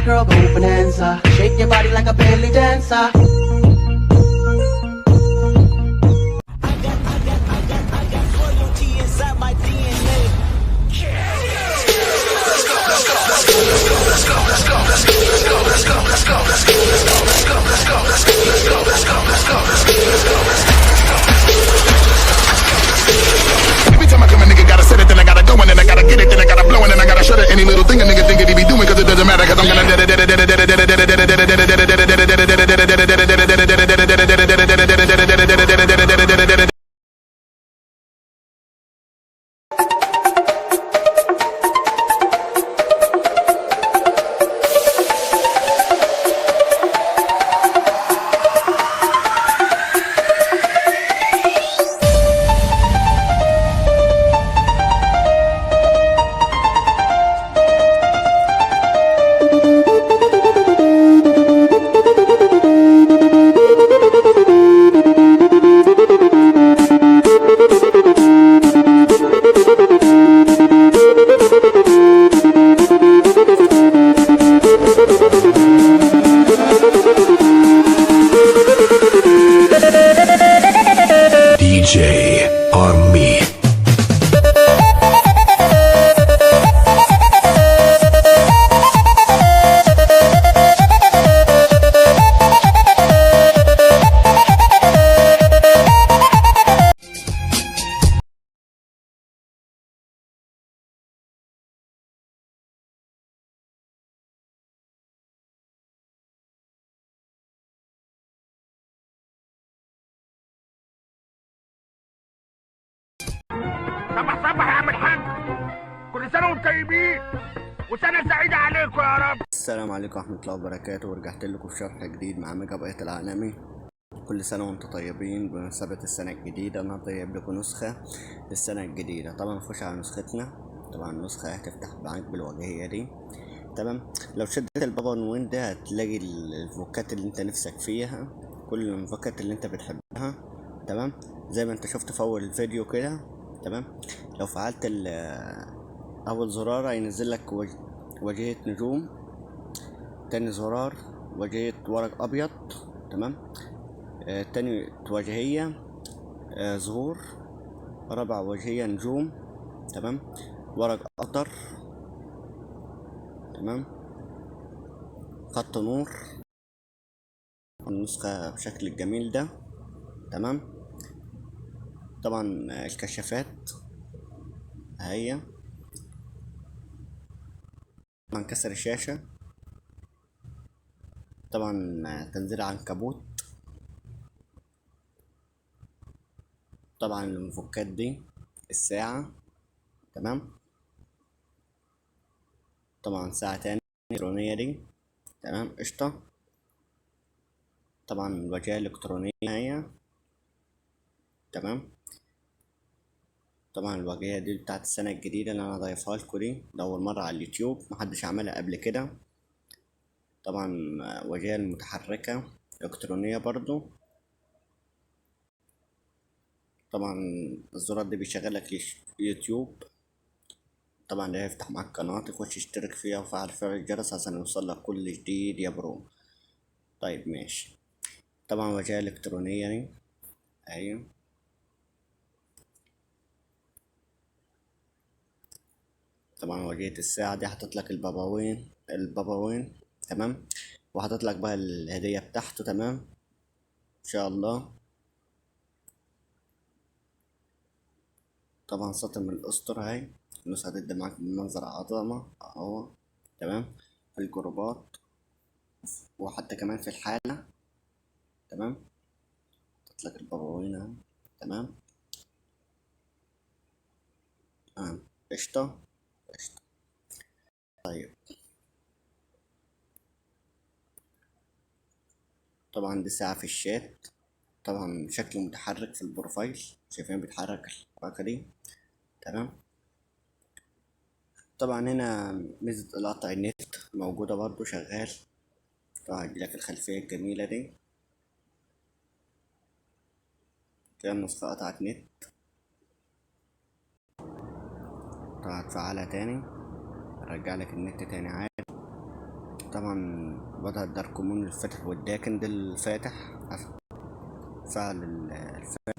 my girl go bonanza. Shake your body like a belly dancer. Loyalty inside my DNA. Every time I come a nigga gotta set it, then I gotta go, and then I gotta get it, then I gotta blow, and then I gotta shut it. Any little thing a nigga think he be doing, cause it doesn't matter, cause I'm gonna DJ Army. صبح صبح يا عم الحاج، كل سنة وانتم طيبين وسنة سعيدة عليكم يا رب. السلام عليكم ورحمة الله وبركاته، ورجعت لكم في شرح جديد مع ميجا بايت العالمي. كل سنة وانتم طيبين بمناسبة السنة الجديدة. انا طيب لكم نسخة للسنة الجديدة. طبعا نخش على نسختنا. طبعا النسخة هتفتح معاك بالواجهية دي. تمام. لو شدت البابا وين ده هتلاقي الفوكات اللي انت نفسك فيها، كل الفوكات اللي انت بتحبها. تمام، زي ما انت شفت في اول الفيديو كده. تمام. لو فعلت اول زرار هينزل لك واجهة نجوم، تاني زرار واجهة ورق ابيض. تمام. تاني واجهية زهور، رابع واجهية نجوم. تمام. ورق اخضر. تمام. خط نور. النسخة بشكل الجميل ده. تمام. طبعا الكشافات هي طبعا كسر الشاشة. طبعا تنزيل عنكبوت. طبعا المفكات دي الساعة. تمام. طبعا ساعة تانية إلكترونية دي. تمام قشطة. طبعا الواجهة الإلكترونية هي. تمام. طبعا الواجهة دي بتاعت السنة الجديدة اللي أنا ضايفها لكم دي، ده أول مرة على اليوتيوب، محدش عملها قبل كده. طبعا واجهة المتحركة إلكترونية برضو. طبعا الزرار ده بيشغلك يوتيوب. طبعا ده هيفتح معاك قناة، تخش اشترك فيها وفعل فعل الجرس عشان يوصلك كل جديد يا برو. طيب ماشي. طبعا واجهة إلكترونية دي. أيوة. طبعا واجهة الساعة دي حاططلك الباباوين. تمام. وحاططلك بقى الهدية بتاعته. تمام إن شاء الله. طبعا سطر من الأسطر اهي. النسخة هتبدأ معاك بمنظر عظمة اهو. تمام. في الجروبات وحتى كمان في الحالة. تمام. حاططلك الباباوين اهو. تمام. تمام قشطة قشطة. طيب طبعا دي ساعة في الشات. طبعا شكل متحرك في البروفايل، شايفين بيتحرك الحركة دي. تمام. طبعا هنا ميزة قطع النت موجودة برضو شغال. طبعا هجيلك الخلفية الجميلة دي كده. النسخة قطعت نت. طبعا هتفعلها تاني، ارجع لك النت تاني عادي. طبعا وضع الدركمون الفاتح والداكن ده الفاتح، فعل الفاتح.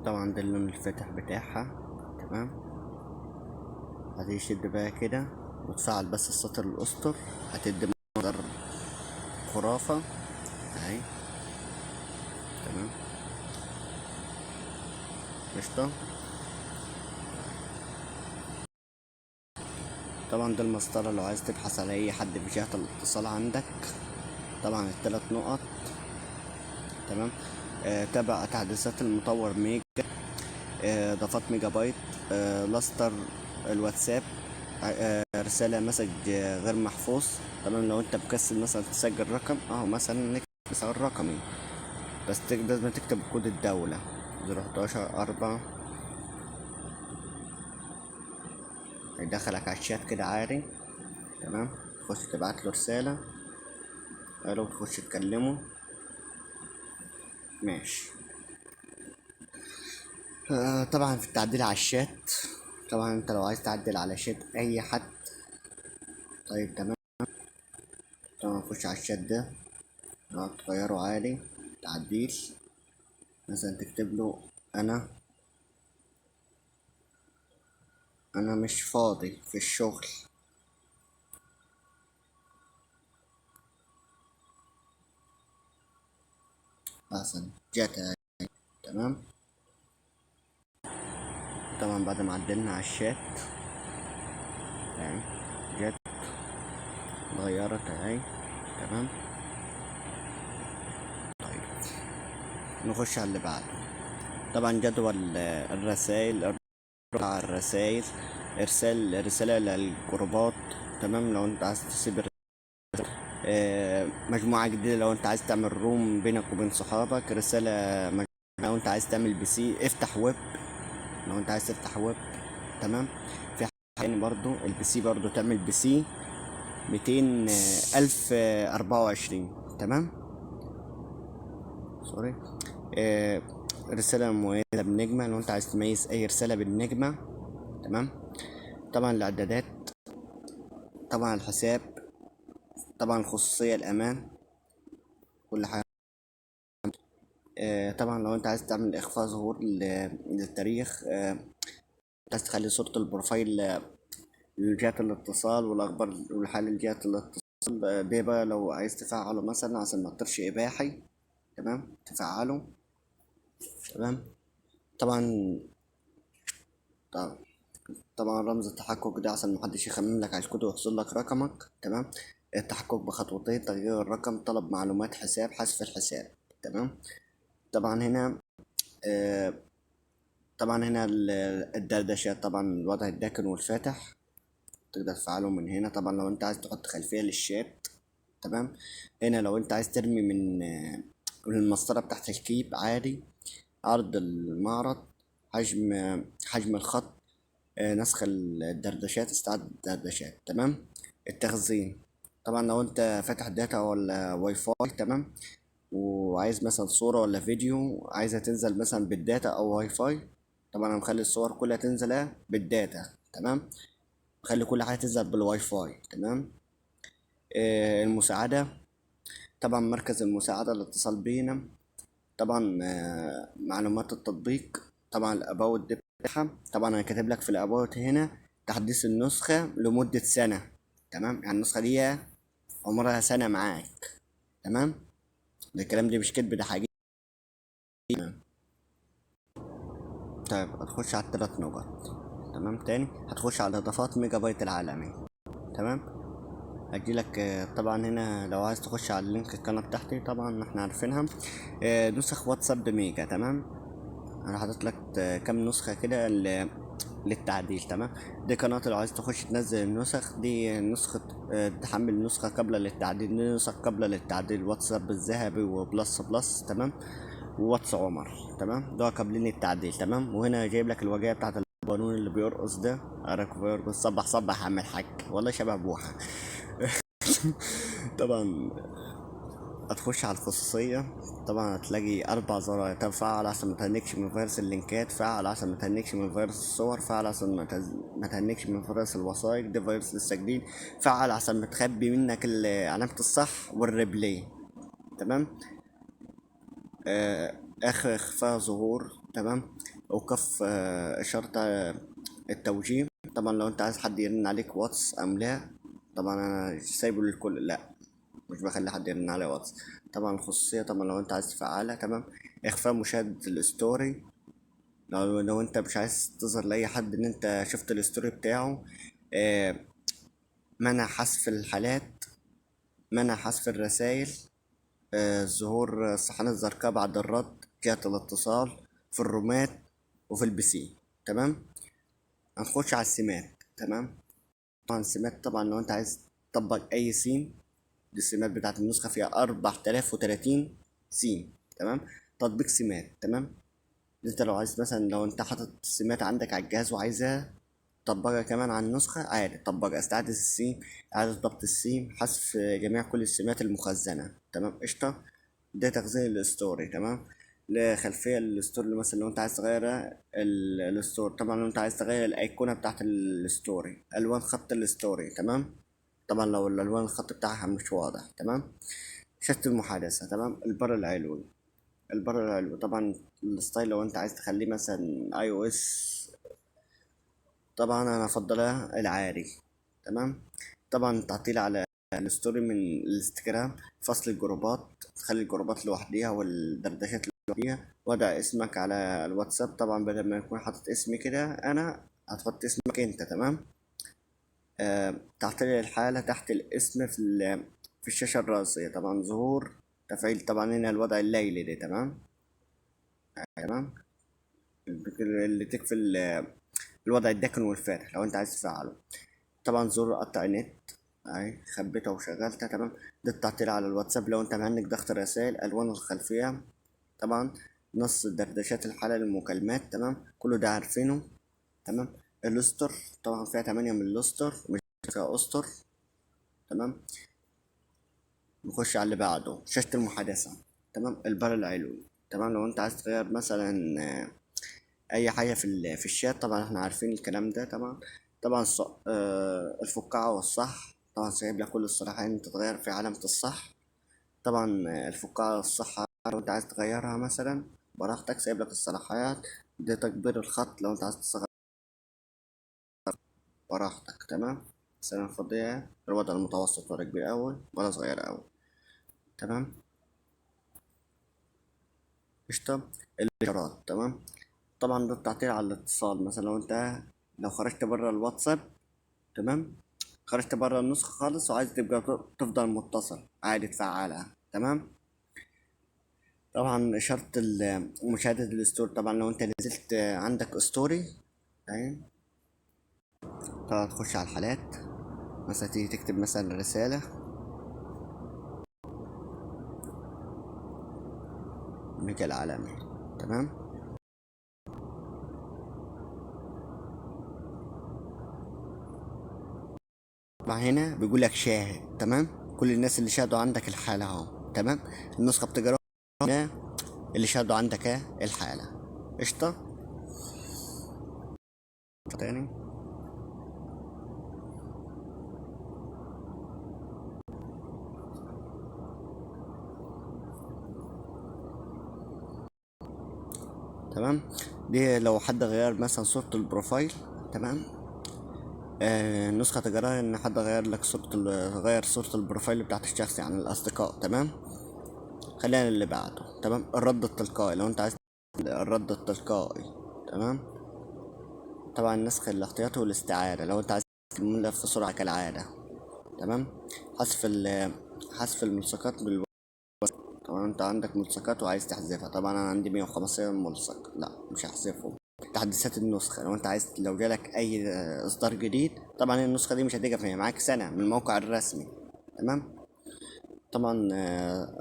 طبعا ده اللون الفاتح بتاعها. تمام، هتشد بقى كده وتفعل بس السطر الاسطر، هتدي منظر خرافة اهي. تمام قشطة. طبعا ده المسطرة لو عايز تبحث على اي حد في جهة الاتصال عندك. طبعا الثلاث نقط. تمام. تابع تحديثات المطور ميجا، اضافات ميجا بايت، لاستر الواتساب، رسالة مسج غير محفوظ. تمام، لو انت مكسل مثلا تسجل رقم مثلا نكتب مثلا رقمي بس لازم تكتب كود الدولة 011-4. هيدخلك على الشات كده عادي. تمام، تخش تبعت له رسالة، لو تخش تكلمه ماشي. طبعا في التعديل على الشات، طبعا انت لو عايز تعدل على شات اي حد. طيب تمام. طبعا تخش على الشات ده تغيره عادي تعديل، مثلا تكتب له انا مش فاضي في الشغل. مثلا جت. تمام. طبعا بعد ما عدلنا على الشات يعني جت اتغيرت اهي. تمام. طيب نخش على اللي بعده. طبعا جدول الرسائل، ارسال رسالة للجروبات. تمام، لو انت عايز تسيب مجموعة جديدة، لو انت عايز تعمل روم بينك وبين صحابك. رسالة لو انت عايز تعمل بي سي افتح ويب، لو انت عايز تفتح ويب. تمام. في حاجة برضو البي سي برضو تعمل بي سي 200,024. تمام سوري. رسالة مميزة بالنجمة، لو انت عايز تميز اي رسالة بالنجمة. تمام. طبعا الاعدادات، طبعا الحساب، طبعا الخصوصية، الامان، كل حاجة. طبعا لو انت عايز تعمل اخفاء ظهور للتاريخ، عايز تخلي صورة البروفايل لجهات الاتصال والاخبار والحال لجهات الاتصال. ده بقى لو عايز تفعله مثلا عشان ما تطرش اباحي. تمام، تفعله. تمام. طبعا طبعا طبعا رمز التحقق ده عشان محدش يخمم لك على الكود ويحصل لك رقمك. تمام. التحقق بخطوتين: تغيير الرقم، طلب معلومات حساب، حذف الحساب. تمام. طبعا هنا طبعا هنا الدردشات، طبعا الوضع الداكن والفاتح تقدر تفعله من هنا. طبعا لو انت عايز تحط خلفية للشات. تمام. هنا لو انت عايز ترمي من المسطرة بتاعت الكيب عادي. عرض المعرض، حجم الخط، نسخ الدردشات، استعادة الدردشات. تمام. التخزين، طبعا لو انت فاتح داتا ولا واي فاي. تمام. وعايز مثلا صورة ولا فيديو عايزها تنزل مثلا بالداتا او واي فاي. طبعا انا مخلي الصور كلها تنزل بالداتا. تمام. مخلي كل حاجة تنزل بالواي فاي. تمام. المساعدة، طبعا مركز المساعدة الاتصال بينا. طبعا معلومات التطبيق، طبعا الاباوت دي بتاعها. طبعا انا كاتب لك في الاباوت هنا تحديث النسخة لمدة سنة. تمام، يعني النسخة دي عمرها سنة معاك. تمام، ده الكلام دي مش كدب، ده حقيقي. طيب هتخش على الثلاث نقط. تمام. تاني هتخش على اضافات ميجا بايت العالمي. تمام. هجيلك طبعا هنا لو عايز تخش على اللينك القناة بتاعتي، طبعا احنا عارفينها. نسخ واتساب ميجا. تمام، انا حاطط لك كام نسخة كده للتعديل. تمام. دي قناة لو عايز تخش تنزل النسخ دي، نسخة تحمل نسخة قبل للتعديل. دي نسخ قبل للتعديل: واتساب الذهبي وبلس بلس. تمام. وواتس عمر. تمام، ده قابلين للتعديل. تمام. وهنا جايب لك الواجهة بتاعت القانون اللي بيرقص ده. اراك بيرقص صبح صبح عم الحاج، والله شبه بوحة. طبعا هتخش على الخصوصية، طبعا هتلاقي 4 زراير. طب فعل عشان ما تهنكش من فيروس اللينكات، فعل عشان ما تهنكش من فيروس الصور، فعل عشان ما تهنكش من فيروس الوثائق، ده فيروس لسه جديد. فعل عشان ما تخبي منك علامة الصح والريبلاي. تمام. اخر اخفاء ظهور. تمام. اوقف اشارة التوجيه. طبعا لو انت عايز حد يرن عليك واتس ام لا، طبعا انا سايبه للكل، لا مش بخلي حد يرن على واتس. طبعا الخصوصية طبعا لو انت عايز تفعلها. تمام. اخفاء مشاهدة الستوري، لو انت مش عايز تظهر لاي حد ان انت شفت الستوري بتاعه. آه، منع حذف الحالات، منع حذف الرسائل، ظهور الصحانة الزرقاء بعد الرد، جهة الاتصال، في الرومات وفي البي سي. تمام. هنخش على السمات. تمام. طبعا السمات طبعا لو انت عايز تطبق اي سيم، دي السمات بتاعت النسخة فيها 4030 سيم. تمام. تطبيق سمات. تمام. انت لو عايز مثلا، لو انت حاطط سمات عندك على الجهاز وعايزها تطبقها كمان على النسخة، عادي تطبقها. استعادة السيم، إعادة ضبط السيم، حذف جميع كل السمات المخزنة. تمام قشطة. ده تخزين الستوري. تمام. لخلفية الستوري مثلا لو انت عايز تغيرها الستوري. طبعا لو انت عايز تغير الأيقونة بتاعت الستوري، ألوان خط الستوري. تمام. طبعا لو الألوان الخط بتاعها مش واضح. تمام. شاشة المحادثة. تمام. البر العلوي، البر العلوي طبعا الستايل لو انت عايز تخليه مثلا اي او اس، طبعا انا افضلها العاري. تمام. طبعا تعطيل على الستوري من الانستجرام، فصل الجروبات، تخلي الجروبات لوحديها والدردشات لوحديها. وضع اسمك على الواتساب، طبعا بدل ما يكون حاطط اسمي كده انا هتحط اسمك انت. تمام. تعطيل الحالة تحت الاسم في الشاشة الرئيسية. طبعا ظهور تفعيل، طبعا هنا الوضع الليلي ده. تمام. تمام. اللي تكفي الوضع الداكن والفاتح لو انت عايز تفعله. طبعا زر قطع نت، اهي خبيتها وشغلتها. تمام. ده التعطيل على الواتساب لو انت مهنج ضغط الرسائل. الوان الخلفية، طبعا نص دردشات الحالة للمكالمات. تمام. كله ده عارفينه. تمام. الاسطر طبعا فيها 8 من الاسطر، مش فيها اسطر. تمام. نخش على اللي بعده، شاشة المحادثة. تمام. البر العلوي. تمام. لو انت عايز تغير مثلا اي حاجه في الشات، طبعا احنا عارفين الكلام ده. طبعا طبعا الفقاعه والصح، طبعا سايب لك كل الصلاحيات ان انت تغير في علامه الصح. طبعا الفقاعه والصح لو انت عايز تغيرها مثلا براحتك، سايب لك الصلاحيات. ده تكبير الخط لو انت عايز تصغر براحتك. تمام. السنة الفضية الوضع المتوسط ولا كبير أوي ولا صغير أوي. تمام. قشطة. الإشارات. تمام. طبعا ده التعطيل على الاتصال، مثلا لو انت لو خرجت بره الواتساب. تمام. خرجت بره النسخة خالص وعايز تبقى تفضل متصل، عادي تفعلها. تمام. طبعا إشارة مشاهدة الستوري، طبعا لو انت نزلت عندك ستوري. تمام. طبعا تخش على الحالات، مثلا تيجي تكتب مثلا رسالة، نيجي العلامة. تمام. طبعا هنا بيقول لك شاهد. تمام. كل الناس اللي شاهدوا عندك الحالة اهو. تمام. النسخة بتجرى هنا اللي شاهدوا عندك الحالة. قشطة. تاني. تمام. دي لو حد غير مثلا صورة البروفايل. تمام. النسخة تجرى ان حد غير لك غير صورة البروفايل بتاعت الشخص يعني الاصدقاء. تمام. خلينا اللي بعده. تمام. الرد التلقائي لو انت عايز الرد التلقائي. تمام. طبعا نسخ الاحتياطي والاستعادة لو انت عايز الملف بسرعة كالعادة. تمام. حذف حذف الملصقات طبعا انت عندك ملصقات وعايز تحذفها. طبعا انا عندي 115 ملصق، لا مش هحذفهم. تحديثات النسخة لو انت عايز، لو جالك اي اصدار جديد، طبعا النسخة دي مش هتيجي فيها معاك سنة من الموقع الرسمي. تمام. طبعا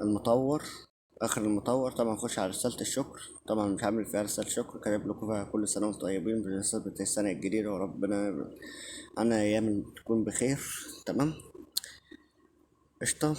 المطور، اخر المطور طبعا خش على رسالة الشكر. طبعا مش عامل فيها رسالة شكر، كاتب لكم فيها كل سنة وانتم طيبين بمناسبة السنة الجديدة، وربنا عنا ايام تكون بخير. تمام. قشطة.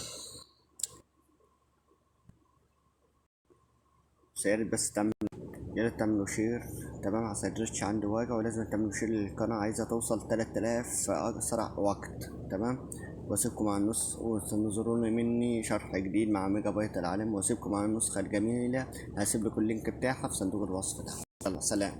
بس يا ريت بس تعملوا شير. تمام، عسيرتش عندي واجع، ولازم تعملوا شير للقناة، عايزة توصل 3000 في أسرع وقت. تمام، واسيبكم مع النص، وتنظروني مني شرح جديد مع ميجا بايت العالم، واسيبكم مع النسخة الجميلة. هسيب لكم اللينك بتاعها في صندوق الوصف ده. يلا سلام.